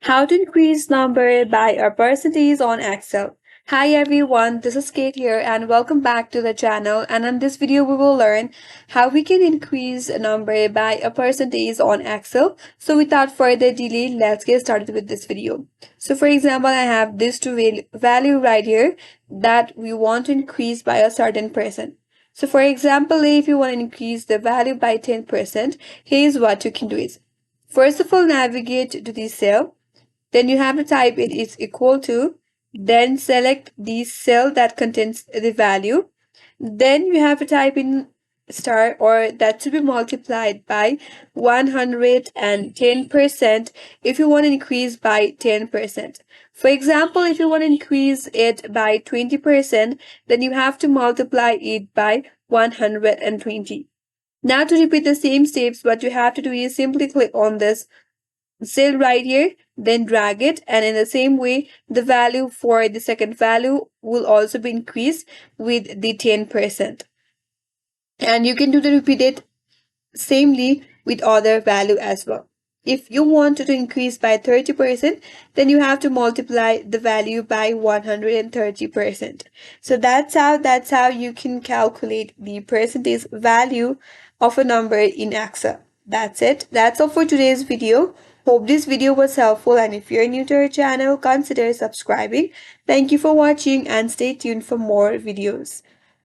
How to increase number by a percentage on Excel. Hi everyone, this is Kate here and welcome back to the channel, and in this video we will learn how we can increase a number by a percentage on Excel. So without further delay, let's get started with this video. So for example, I have this value right here that we want to increase by a certain percent. So for example, if you want to increase the value by 10%, here's what you can do is, first of all, navigate to the cell, then you have to type it is equal to, then select the cell that contains the value. Then you have to type in star or that to be multiplied by 110% if you want to increase by 10%. For example, if you want to increase it by 20%, then you have to multiply it by 120. Now to repeat the same steps, what you have to do is simply click on this cell right here, then drag it, and in the same way the value for the second value will also be increased with the 10%, and you can do the repeated samely with other value as well. If you want to increase by 30%, then you have to multiply the value by 130%. So that's how you can calculate the percentage value of a number in Excel. That's it. That's all for today's video. Hope this video was helpful, and if you're new to our channel, consider subscribing. Thank you for watching and stay tuned for more videos.